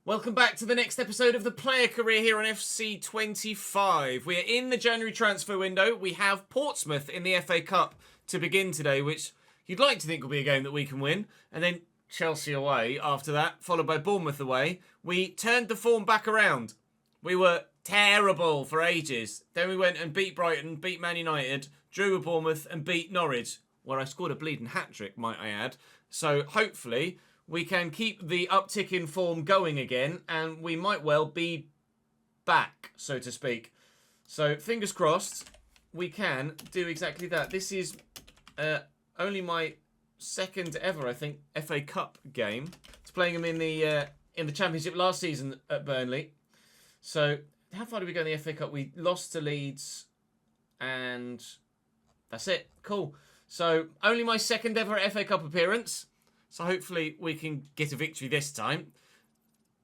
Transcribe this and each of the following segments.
Welcome back to the next episode of the player career here on FC25. We are in the January transfer window. We have Portsmouth in the FA Cup to begin today, which you'd like to think will be a game that we can win. And then Chelsea away after that, followed by Bournemouth away. We turned the form back around. We were terrible for ages. Then we went and beat Brighton, beat Man United, drew with Bournemouth and beat Norwich, where I scored a bleeding hat-trick, might I add. So hopefully we can keep the uptick in form going again, and we might well be back, so to speak. So, fingers crossed, we can do exactly that. This is only my second ever, I think, FA Cup game. It's playing them in the Championship last season at Burnley. So, how far did we go in the FA Cup? We lost to Leeds, and that's it. Cool. So, only my second ever FA Cup appearance. So hopefully we can get a victory this time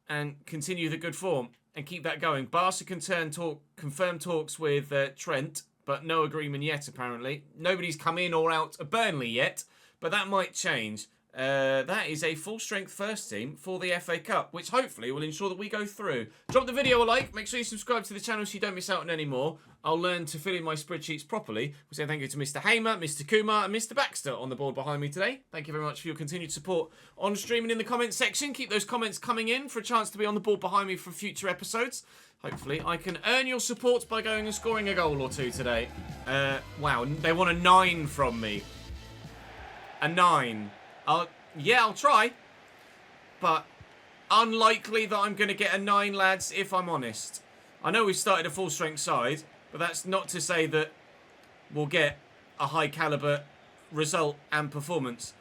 and continue the good form and keep that going. Barca confirmed talks with Trent, but no agreement yet apparently. Nobody's come in or out of Burnley yet, but that might change. That is a full-strength first team for the FA Cup, which hopefully will ensure that we go through. Drop the video a like. Make sure you subscribe to the channel so you don't miss out on any more. I'll learn to fill in my spreadsheets properly. We say thank you to Mr. Hamer, Mr. Kumar, and Mr. Baxter on the board behind me today. Thank you very much for your continued support on stream and in the comments section. Keep those comments coming in for a chance to be on the board behind me for future episodes. Hopefully, I can earn your support by going and scoring a goal or two today. Wow, they want a 9 from me. A 9. I'll try. But unlikely that I'm going to get a 9, lads, if I'm honest. I know we've started a full-strength side, but that's not to say that we'll get a high-caliber result and performance.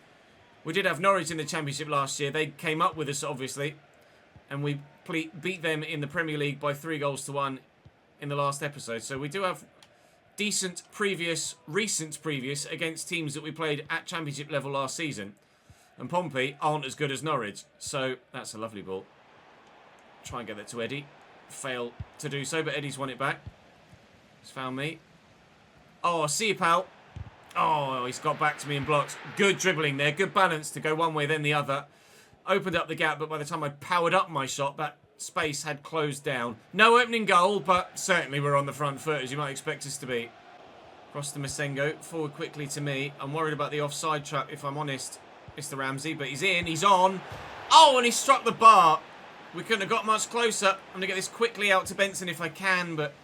We did have Norwich in the Championship last year. They came up with us, obviously, and we beat them in the Premier League by 3-1 in the last episode. So we do have decent recent previous against teams that we played at Championship level last season. And Pompey aren't as good as Norwich. So that's a lovely ball. Try and get that to Eddie. Fail to do so, but Eddie's won it back. He's found me. Oh, see you, pal. Oh, he's got back to me and blocked. Good dribbling there. Good balance to go one way, then the other. Opened up the gap, but by the time I powered up my shot, that space had closed down. No opening goal, but certainly we're on the front foot, as you might expect us to be. Cross to Masengo. Forward quickly to me. I'm worried about the offside trap, if I'm honest, Mr. Ramsey, but he's in. He's on. Oh, and he struck the bar. We couldn't have got much closer. I'm going to get this quickly out to Benson if I can, but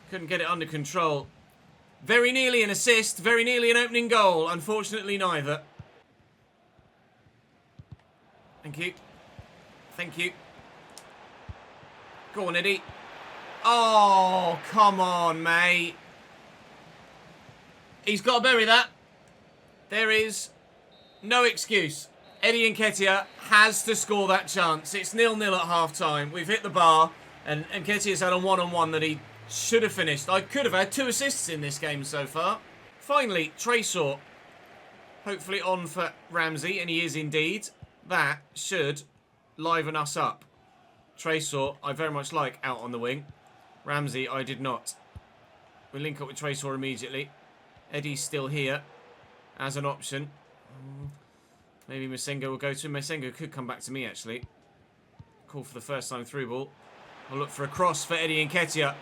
couldn't get it under control. Very nearly an assist. Very nearly an opening goal. Unfortunately, neither. Thank you. Thank you. Go on, Eddie. Oh, come on, mate. He's got to bury that. There is no excuse. Eddie Nketiah has to score that chance. It's 0-0 at half-time. We've hit the bar, and Nketiah's had a one-on-one that he should have finished. I could have had 2 assists in this game so far. Finally, Trésor. Hopefully on for Ramsey, and he is indeed. That should liven us up. Trésor, I very much like out on the wing. Ramsey, I did not. We link up with Trésor immediately. Eddie's still here as an option. Maybe Masengo will go to him. Masengo could come back to me, actually. Call for the first time through ball. I'll look for a cross for Eddie Nketiah.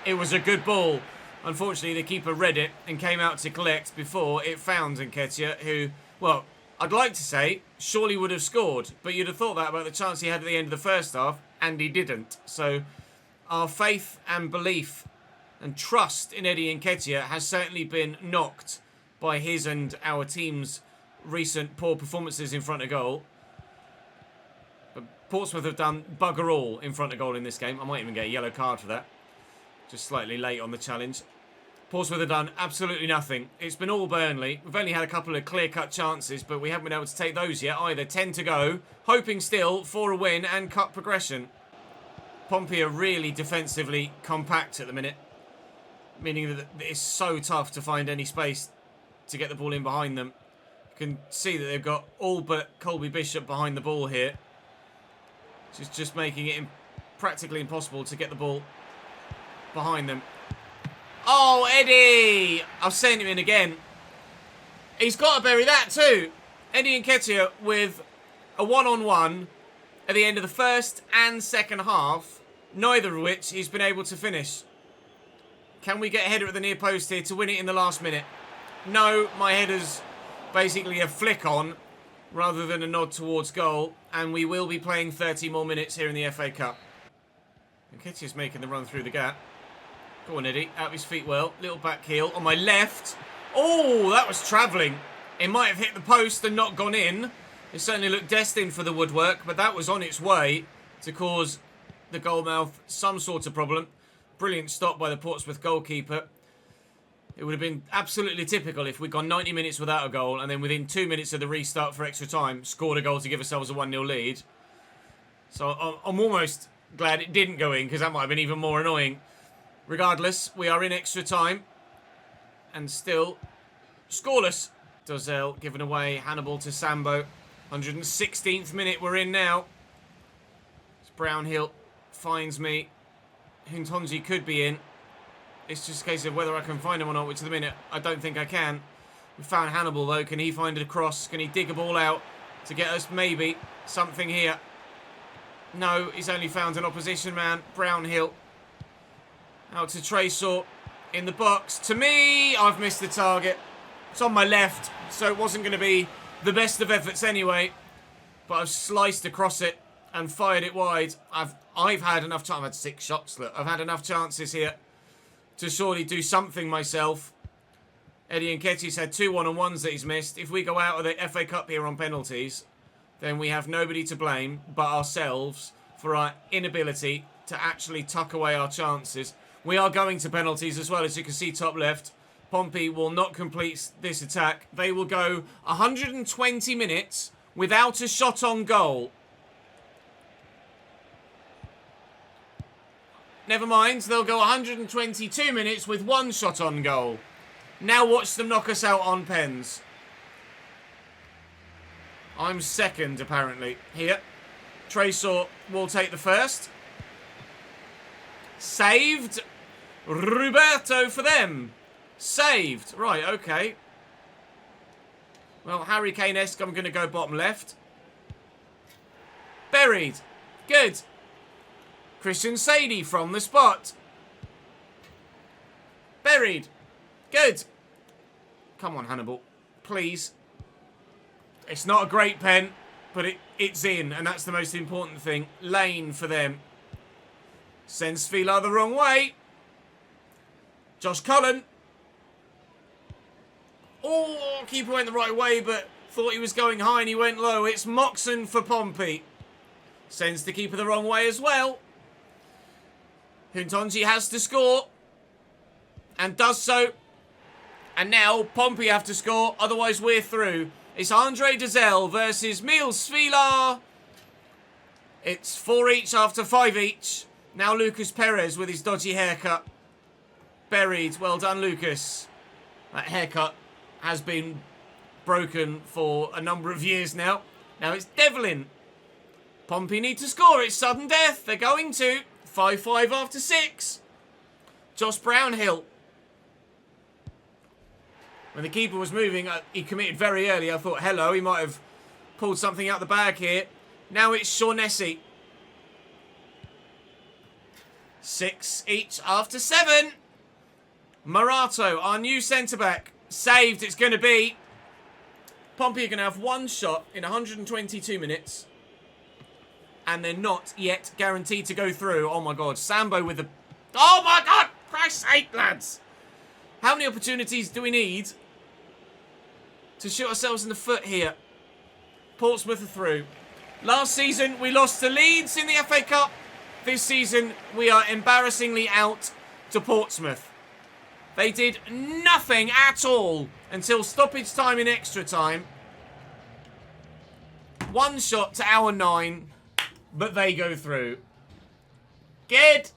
It was a good ball. Unfortunately, the keeper read it and came out to collect before it found Nketiah, who, well, I'd like to say, surely would have scored. But you'd have thought that about the chance he had at the end of the first half, and he didn't. So our faith and belief and trust in Eddie Nketiah has certainly been knocked by his and our team's recent poor performances in front of goal. But Portsmouth have done bugger all in front of goal in this game. I might even get a yellow card for that. Just slightly late on the challenge. Portsmouth have done absolutely nothing. It's been all Burnley. We've only had a couple of clear-cut chances, but we haven't been able to take those yet either. 10 to go. Hoping still for a win and cup progression. Pompey are really defensively compact at the minute. Meaning that it's so tough to find any space to get the ball in behind them. You can see that they've got all but Colby Bishop behind the ball here. Which is just making it practically impossible to get the ball behind them. Oh, Eddie! I've sent him in again. He's got to bury that too. Eddie Nketiah with a one-on-one at the end of the first and second half, neither of which he's been able to finish. Can we get a header at the near post here to win it in the last minute? No, my header's basically a flick on rather than a nod towards goal, and we will be playing 30 more minutes here in the FA Cup. Nketiah's making the run through the gap. Go on, Eddie. Out of his feet well. Little back heel on my left. Oh, that was travelling. It might have hit the post and not gone in. It certainly looked destined for the woodwork, but that was on its way to cause the goalmouth some sort of problem. Brilliant stop by the Portsmouth goalkeeper. It would have been absolutely typical if we'd gone 90 minutes without a goal and then within 2 minutes of the restart for extra time, scored a goal to give ourselves a 1-0 lead. So I'm almost glad it didn't go in, because that might have been even more annoying. Regardless, we are in extra time and still scoreless. Dozel given away, Hannibal to Sambo. 116th minute we're in now. Brownhill finds me. Huntonji could be in. It's just a case of whether I can find him or not, which at the minute I don't think I can. We found Hannibal though. Can he find a cross? Can he dig a ball out to get us maybe something here? No, he's only found an opposition man. Brownhill out to Tresor in the box. To me, I've missed the target. It's on my left, so it wasn't going to be the best of efforts anyway. But I've sliced across it and fired it wide. I've had enough time. I've had 6 shots. Look, I've had enough chances here to surely do something myself. Eddie Nketiah's had 2 one-on-ones that he's missed. If we go out of the FA Cup here on penalties, then we have nobody to blame but ourselves for our inability to actually tuck away our chances. We are going to penalties as well, as you can see top left. Pompey will not complete this attack. They will go 120 minutes without a shot on goal. Never mind, they'll go 122 minutes with 1 shot on goal. Now watch them knock us out on pens. I'm second, apparently, here. Tresor will take the first. Saved. Roberto for them. Saved. Right, okay. Well, Harry Kane-esque, I'm going to go bottom left. Buried. Good. Christian Sadie from the spot. Buried. Good. Come on, Hannibal. Please. It's not a great pen, but it's in, and that's the most important thing. Lane for them. Sends Fila the wrong way. Josh Cullen. Oh, keeper went the right way, but thought he was going high and he went low. It's Moxon for Pompey. Sends the keeper the wrong way as well. Huntonji has to score. And does so. And now Pompey have to score, otherwise we're through. It's Andre Dozel versus Mils Fila. It's 4 each after 5 each. Now Lucas Perez with his dodgy haircut. Buried. Well done, Lucas. That haircut has been broken for a number of years now. Now it's Devlin. Pompey need to score. It's sudden death. They're going to. 5-5 after 6. Josh Brownhill. When the keeper was moving, he committed very early. I thought, hello, he might have pulled something out the bag here. Now it's Shaughnessy. 6 each after 7. Marato, our new centre-back. Saved, it's going to be. Pompey are going to have 1 shot in 122 minutes. And they're not yet guaranteed to go through. Oh, my God. Sambo with the... Oh, my God! Christ's sake, lads! How many opportunities do we need to shoot ourselves in the foot here? Portsmouth are through. Last season, we lost to Leeds in the FA Cup. This season, we are embarrassingly out to Portsmouth. They did nothing at all until stoppage time in extra time. 1 shot to our 9, but they go through. Good.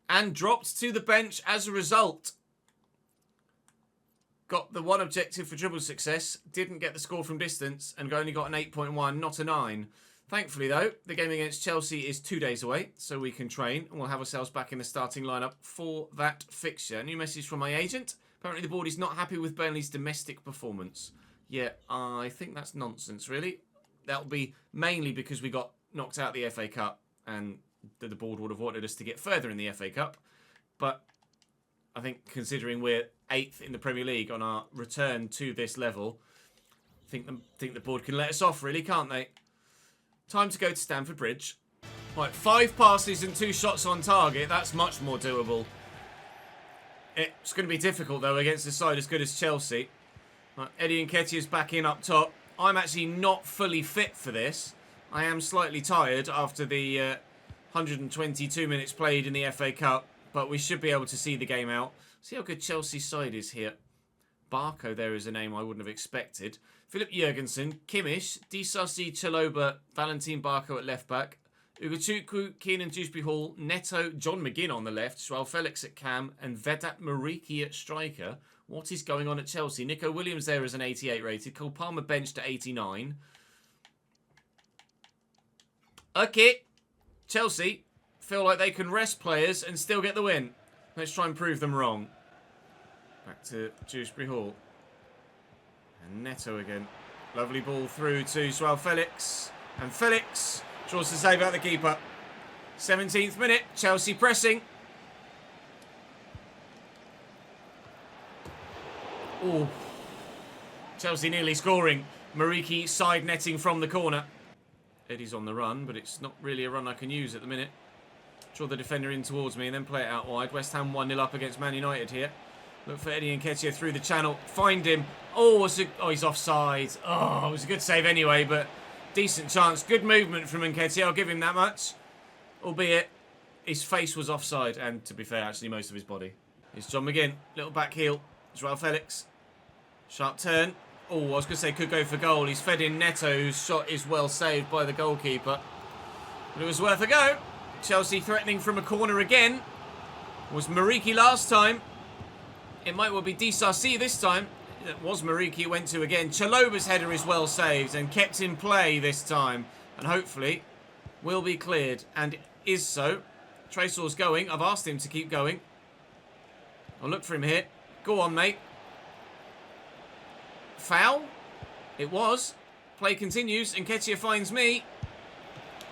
And dropped to the bench as a result. Got the 1 objective for dribble success. Didn't get the score from distance and only got an 8.1, not a 9. Thankfully, though, the game against Chelsea is 2 days away, so we can train and we'll have ourselves back in the starting lineup for that fixture. New message from my agent. Apparently, the board is not happy with Burnley's domestic performance. Yeah, I think that's nonsense, really. That'll be mainly because we got knocked out the FA Cup, and the board would have wanted us to get further in the FA Cup. But I think considering we're 8th in the Premier League on our return to this level, I think the board can let us off, really, can't they? Time to go to Stamford Bridge. Right, 5 passes and 2 shots on target. That's much more doable. It's going to be difficult, though, against a side as good as Chelsea. Right, Eddie Nketiah's back in up top. I'm actually not fully fit for this. I am slightly tired after the 122 minutes played in the FA Cup, but we should be able to see the game out. See how good Chelsea's side is here. Barco there is a name I wouldn't have expected. Philip Jurgensen, Kimmich, Disasi, Chalobah, Valentin Barco at left back. Ugochukwu, Keenan Dewsbury Hall, Neto, John McGinn on the left, Joao Felix at cam, and Vedat Muriqi at striker. What is going on at Chelsea? Nico Williams there is an 88 rated. Cole Palmer benched at 89. Okay. Chelsea feel like they can rest players and still get the win. Let's try and prove them wrong. Back to Dewsbury Hall. And Neto again. Lovely ball through to Joao Felix. And Felix draws the save out the keeper. 17th minute. Chelsea pressing. Oh. Chelsea nearly scoring. Muriqi side netting from the corner. Eddie's on the run, but it's not really a run I can use at the minute. Draw the defender in towards me and then play it out wide. West Ham 1-0 up against Man United here. Look for Eddie Nketiah through the channel. Find him. Oh, he's offside. Oh, it was a good save anyway, but decent chance. Good movement from Nketiah. I'll give him that much. Albeit, his face was offside. And to be fair, actually, most of his body. Here's John McGinn. Little back heel. Joao Felix. Sharp turn. Oh, I was going to say could go for goal. He's fed in Neto, whose shot is well saved by the goalkeeper. But it was worth a go. Chelsea threatening from a corner again. Was Muriqi last time. It might well be Disasi this time. It was Muriqi went to again. Chalobah's header is well saved and kept in play this time. And hopefully will be cleared. And is so. Tresor's going. I've asked him to keep going. I'll look for him here. Go on, mate. Foul? It was. Play continues. Nketiah finds me.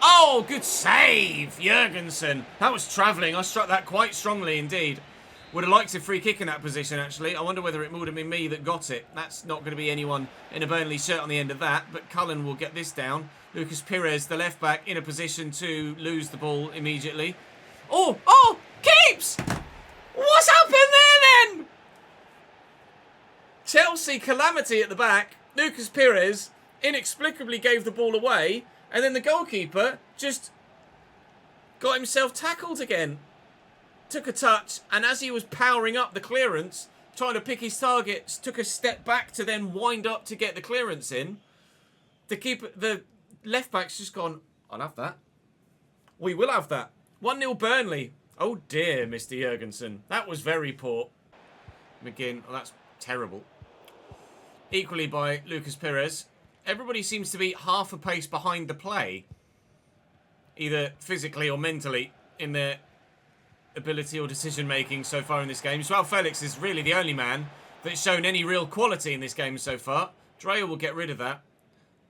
Oh, good save, Jurgensen. That was travelling. I struck that quite strongly indeed. Would have liked a free kick in that position, actually. I wonder whether it would have been me that got it. That's not going to be anyone in a Burnley shirt on the end of that. But Cullen will get this down. Lucas Pires, the left back, in a position to lose the ball immediately. Oh, keeps! What's happened there then? Chelsea calamity at the back. Lucas Pires inexplicably gave the ball away. And then the goalkeeper just got himself tackled again. Took a touch, and as he was powering up the clearance, trying to pick his targets, took a step back to then wind up to get the clearance in. The left back's just gone, I'll have that. We will have that. 1-0 Burnley. Oh dear, Mr. Jurgensen. That was very poor. McGinn, oh, that's terrible. Equally by Lucas Pires. Everybody seems to be half a pace behind the play. Either physically or mentally in their ability or decision making so far in this game. Joao Felix is really the only man that's shown any real quality in this game so far. Dreyer will get rid of that.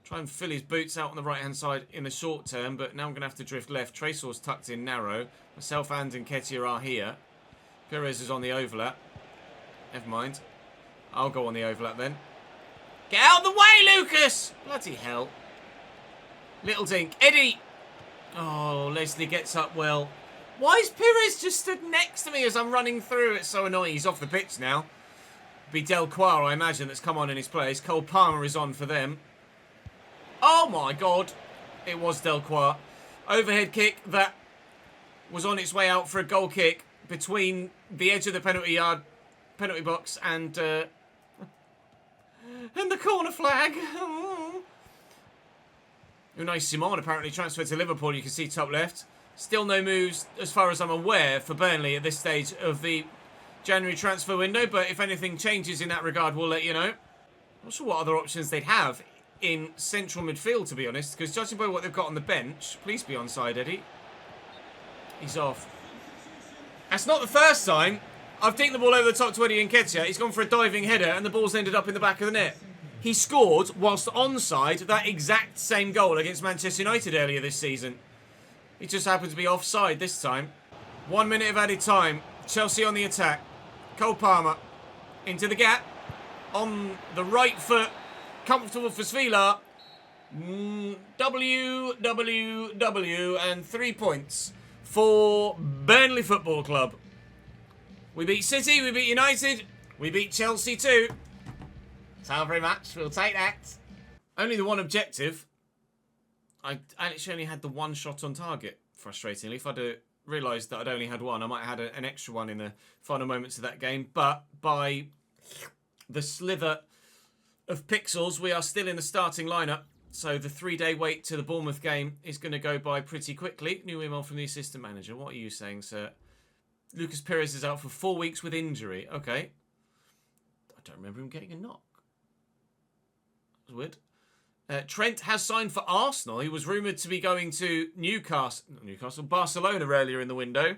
Try and fill his boots out on the right hand side in the short term, but now I'm going to have to drift left. Tresor's tucked in narrow. Myself and Nketiah are here. Pires is on the overlap. Never mind. I'll go on the overlap then. Get out of the way, Lucas! Bloody hell. Little dink. Eddie! Oh, Leslie gets up well. Why is Pires just stood next to me as I'm running through? It's so annoying. He's off the pitch now. Be Delquar, I imagine, that's come on in his place. Cole Palmer is on for them. Oh my god. It was Delquar. Overhead kick that was on its way out for a goal kick between the edge of the penalty box and the corner flag. Unai Simon apparently transferred to Liverpool. You can see top left. Still no moves, as far as I'm aware, for Burnley at this stage of the January transfer window. But if anything changes in that regard, we'll let you know. Not sure what other options they'd have in central midfield, to be honest. Because judging by what they've got on the bench, please be onside, Eddie. He's off. That's not the first time I've dinked the ball over the top to Eddie Nketiah. He's gone for a diving header and the ball's ended up in the back of the net. He scored, whilst onside, that exact same goal against Manchester United earlier this season. He just happened to be offside this time. 1 minute of added time. Chelsea on the attack. Cole Palmer into the gap. On the right foot. Comfortable for Svilar. W, and 3 points for Burnley Football Club. We beat City, we beat United, we beat Chelsea too. Thank you very much, we'll take that. Only the one objective. I actually only had the one shot on target, frustratingly. If I'd realised that I'd only had one, I might have had an extra one in the final moments of that game. But by the slither of pixels, we are still in the starting lineup. So the 3-day wait to the Bournemouth game is going to go by pretty quickly. New email from the assistant manager. What are you saying, sir? Lucas Perez is out for 4 weeks with injury. Okay. I don't remember him getting a knock. That's weird. Trent has signed for Arsenal. He was rumoured to be going to Barcelona earlier in the window.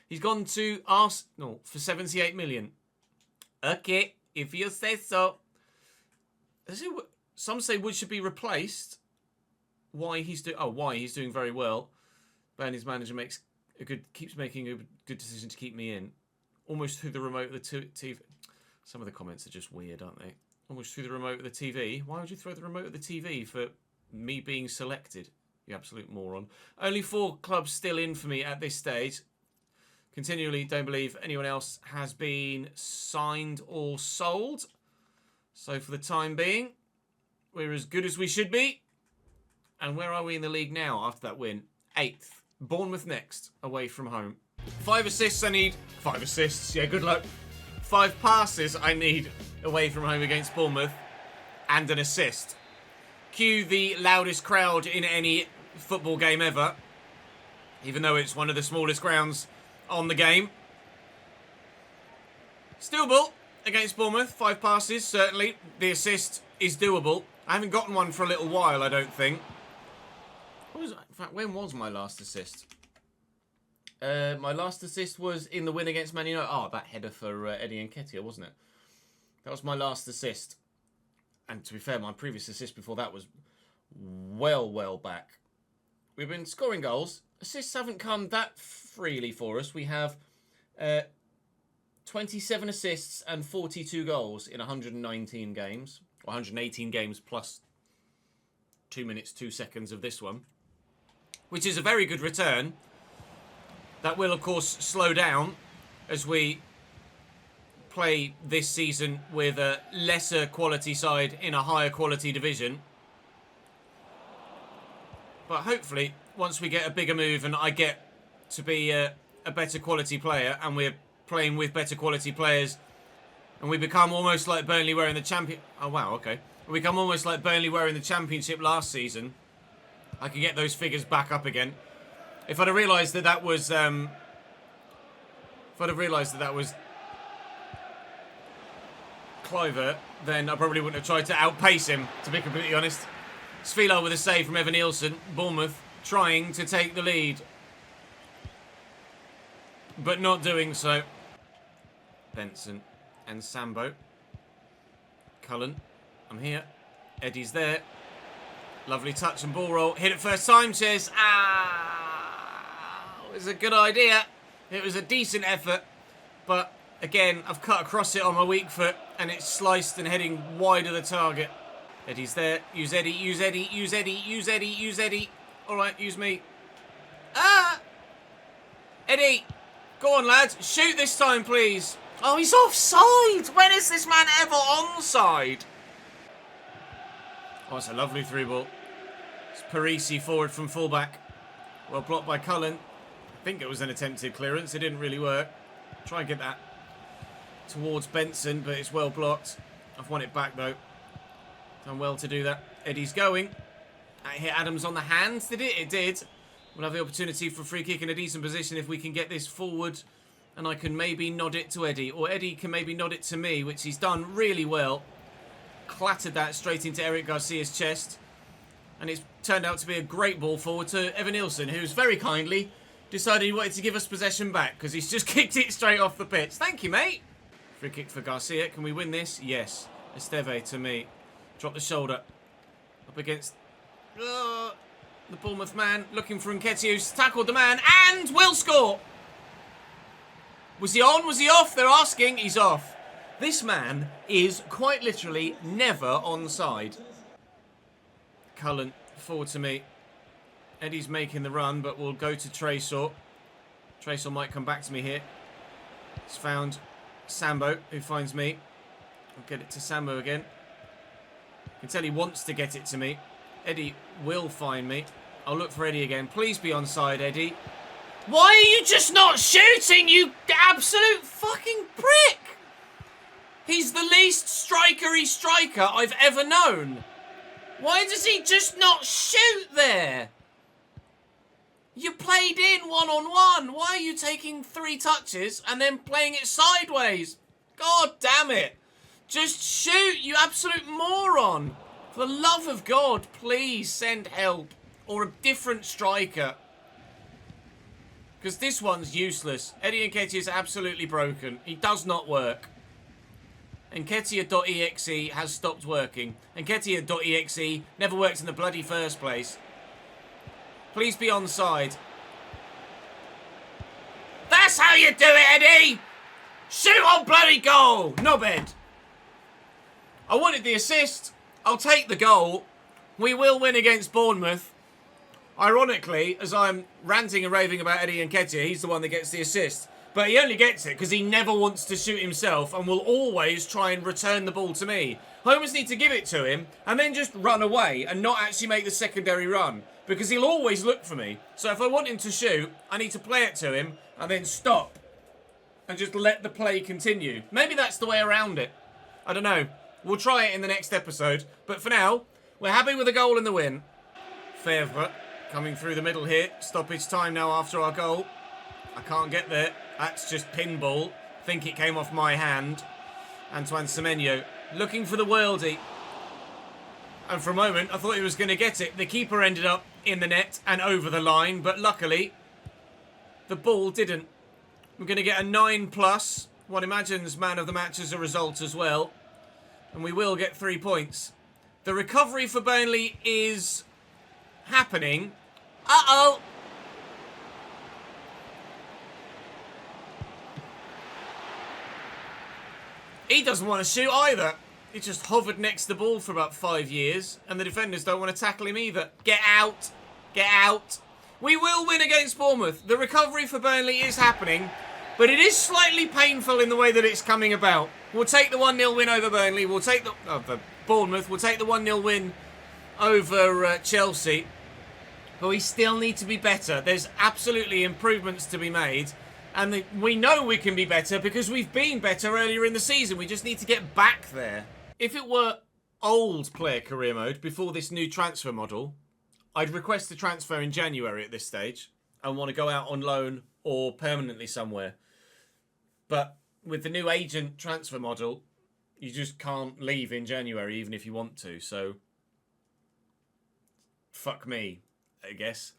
He's gone to Arsenal for 78 million. Okay, if you say so. Some say Wood should be replaced. Why he's doing very well. Burnley's manager keeps making a good decision to keep me in. Almost through the remote of the TV. Some of the comments are just weird, aren't they? Almost through the remote of the TV. Why would you throw the remote of the TV for me being selected? You absolute moron. Only 4 clubs still in for me at this stage. Continually don't believe anyone else has been signed or sold. So for the time being, we're as good as we should be. And where are we in the league now after that win? 8th. Bournemouth next, away from home. 5 assists I need. 5 assists, yeah, good luck. 5 passes I need away from home against Bournemouth. And an assist. Cue the loudest crowd in any football game ever. Even though it's one of the smallest grounds on the game. Still ball against Bournemouth. 5 passes, certainly. The assist is doable. I haven't gotten one for a little while, I don't think. In fact, when was my last assist? My last assist was in the win against Man United. Oh, that header for Eddie Nketiah, wasn't it? That was my last assist. And to be fair, my previous assist before that was well back. We've been scoring goals. Assists haven't come that freely for us. We have 27 assists and 42 goals in 119 games. 118 games plus 2 minutes, 2 seconds of this one. Which is a very good return. That will, of course, slow down as we play this season with a lesser quality side in a higher quality division. But hopefully, once we get a bigger move and I get to be a better quality player and we're playing with better quality players and we become almost like Burnley were in the champion... Oh, wow, okay. We become almost like Burnley were in the Championship last season. I can get those figures back up again. If I'd have realised that that was... Kluivert, then I probably wouldn't have tried to outpace him, to be completely honest. Svilar with a save from Evan Nielsen. Bournemouth trying to take the lead. But not doing so. Benson and Sambo. Cullen, I'm here. Eddie's there. Lovely touch and ball roll. Hit it first time, Ches. It was a good idea. It was a decent effort. But again, I've cut across it on my weak foot and it's sliced and heading wide of the target. Eddie's there. Use Eddie, use Eddie, use Eddie, use Eddie, use Eddie. Alright, use me. Eddie! Go on, lads. Shoot this time, please. Oh, he's offside! When is this man ever onside? Oh, it's a lovely through ball. It's Parisi forward from fullback. Well blocked by Cullen. I think it was an attempted clearance. It didn't really work. Try and get that towards Benson, but it's well blocked. I've won it back, though. Done well to do that. Eddie's going. That hit Adams on the hands. Did it? It did. We'll have the opportunity for a free kick in a decent position if we can get this forward. And I can maybe nod it to Eddie. Or Eddie can maybe nod it to me, which he's done really well. Clattered that straight into Eric Garcia's chest. And it's turned out to be a great ball forward to Evan Nielsen, who's very kindly decided he wanted to give us possession back because he's just kicked it straight off the pitch. Thank you, mate. Free kick for Garcia. Can we win this? Yes. Esteve to me. Drop the shoulder. Up against the Bournemouth man. Looking for Nketiah, who's tackled the man and will score. Was he on? Was he off? They're asking. He's off. This man is quite literally never on side. Cullen forward to me. Eddie's making the run, but we'll go to Trésor. Trésor might come back to me here. He's found Sambo, who finds me. I'll get it to Sambo again. I can tell he wants to get it to me. Eddie will find me. I'll look for Eddie again. Please be onside, Eddie. Why are you just not shooting, you absolute fucking prick? He's the least strikery striker I've ever known. Why does he just not shoot there? You played in one-on-one. Why are you taking 3 touches and then playing it sideways? God damn it. Just shoot, you absolute moron. For the love of God, please send help. Or a different striker. Because this one's useless. Eddie Nketiah is absolutely broken. He does not work. Nketiah.exe has stopped working. Nketiah.exe never worked in the bloody first place. Please be onside. That's how you do it, Eddie! Shoot on bloody goal! Knobhead. I wanted the assist. I'll take the goal. We will win against Bournemouth. Ironically, as I'm ranting and raving about Eddie Nketiah, he's the one that gets the assist. But he only gets it because he never wants to shoot himself and will always try and return the ball to me. I almost need to give it to him and then just run away and not actually make the secondary run. Because he'll always look for me. So if I want him to shoot, I need to play it to him and then stop. And just let the play continue. Maybe that's the way around it. I don't know. We'll try it in the next episode. But for now, we're happy with the goal and the win. Fèvre coming through the middle here. Stoppage time now after our goal. I can't get there. That's just pinball. Think it came off my hand. Antoine Semenyo looking for the worldie. And for a moment, I thought he was going to get it. The keeper ended up in the net and over the line. But luckily, the ball didn't. We're going to get a 9+. One imagines man of the match as a result as well. And we will get 3 points. The recovery for Burnley is happening. Uh-oh. He doesn't want to shoot either. He just hovered next to the ball for about 5 years. And the defenders don't want to tackle him either. Get out. Get out. We will win against Bournemouth. The recovery for Burnley is happening. But it is slightly painful in the way that it's coming about. We'll take the 1-0 win over Burnley. We'll take the Bournemouth. We'll take the 1-0 win over Chelsea. But we still need to be better. There's absolutely improvements to be made. And we know we can be better because we've been better earlier in the season. We just need to get back there. If it were old player career mode before this new transfer model, I'd request a transfer in January at this stage and want to go out on loan or permanently somewhere. But with the new agent transfer model, you just can't leave in January even if you want to. So, fuck me, I guess.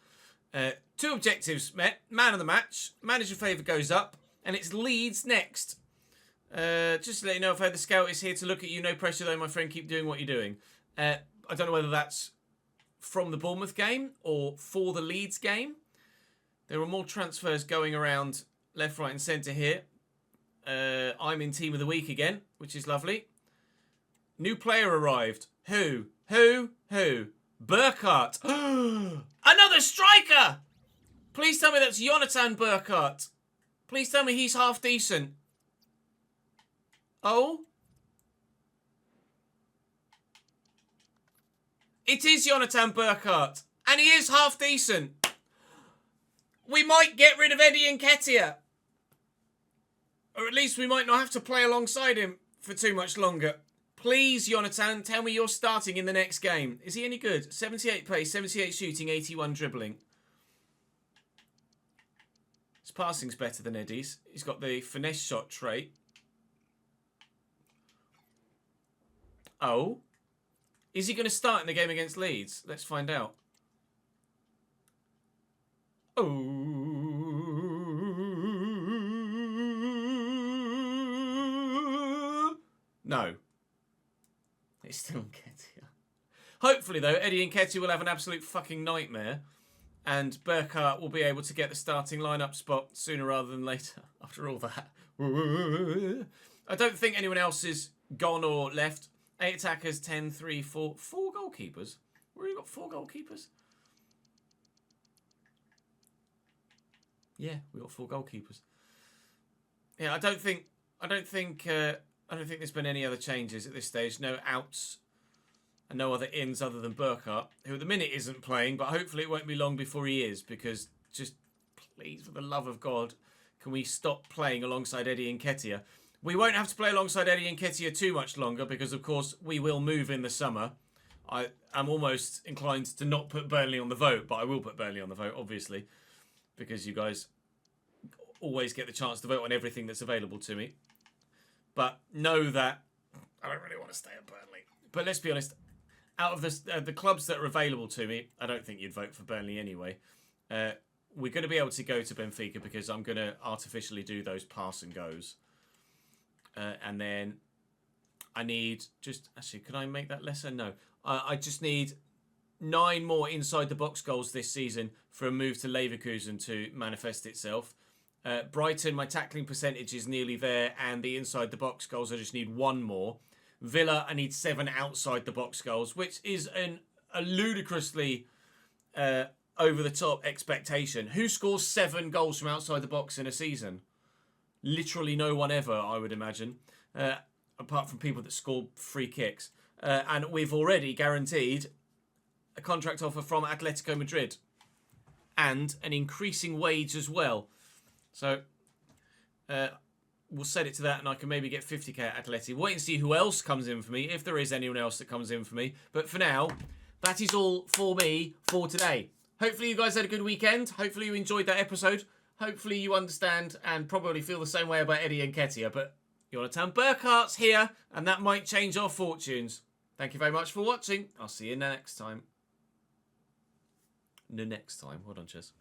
2 objectives met. Man of the match. Manager favour goes up. And it's Leeds next. Just to let you know, I've heard the scout is here to look at you. No pressure though, my friend. Keep doing what you're doing. I don't know whether that's from the Bournemouth game or for the Leeds game. There are more transfers going around left, right and centre here. I'm in Team of the Week again, which is lovely. New player arrived. Who? Burkhardt. Another striker! Please tell me that's Jonathan Burkhardt. Please tell me he's half decent. Oh? It is Jonathan Burkhardt. And he is half decent. We might get rid of Eddie Nketiah. Or at least we might not have to play alongside him for too much longer. Please, Jonathan, tell me you're starting in the next game. Is he any good? 78 pace, 78 shooting, 81 dribbling. His passing's better than Eddie's. He's got the finesse shot trait. Oh? Is he going to start in the game against Leeds? Let's find out. Oh. No. It's still Nketiah. Hopefully, though, Eddie Nketiah will have an absolute fucking nightmare. And Burkhart will be able to get the starting lineup spot sooner rather than later. After all that. I don't think anyone else is gone or left. 8 attackers, 10, 3, 4. 4 goalkeepers? We've already got 4 goalkeepers? Yeah, we got 4 goalkeepers. Yeah, I don't think there's been any other changes at this stage. No outs and no other ins other than Burkhart, who at the minute isn't playing, but hopefully it won't be long before he is, because just please, for the love of God, can we stop playing alongside Eddie Nketiah? We won't have to play alongside Eddie Nketiah too much longer, because of course we will move in the summer. I'm almost inclined to not put Burnley on the vote, but I will put Burnley on the vote, obviously, because you guys always get the chance to vote on everything that's available to me. But know that I don't really want to stay at Burnley. But let's be honest, out of the clubs that are available to me, I don't think you'd vote for Burnley anyway. We're going to be able to go to Benfica because I'm going to artificially do those pass and goes. And then I need just... Actually, can I make that lesser? No. I just need 9 more inside the box goals this season for a move to Leverkusen to manifest itself. Brighton, my tackling percentage is nearly there, and the inside the box goals, I just need 1 more. Villa, I need 7 outside the box goals, which is a ludicrously over the top expectation. Who scores 7 goals from outside the box in a season? Literally no one ever, I would imagine, apart from people that score free kicks. And we've already guaranteed a contract offer from Atletico Madrid and an increasing wage as well. So we'll set it to that, and I can maybe get 50k at Atleti. Wait and see who else comes in for me, if there is anyone else that comes in for me. But for now, that is all for me for today. Hopefully you guys had a good weekend. Hopefully you enjoyed that episode. Hopefully you understand and probably feel the same way about Eddie Nketiah. But Jonathan Burkhart's here, and that might change our fortunes. Thank you very much for watching. I'll see you next time. Hold on, Ches.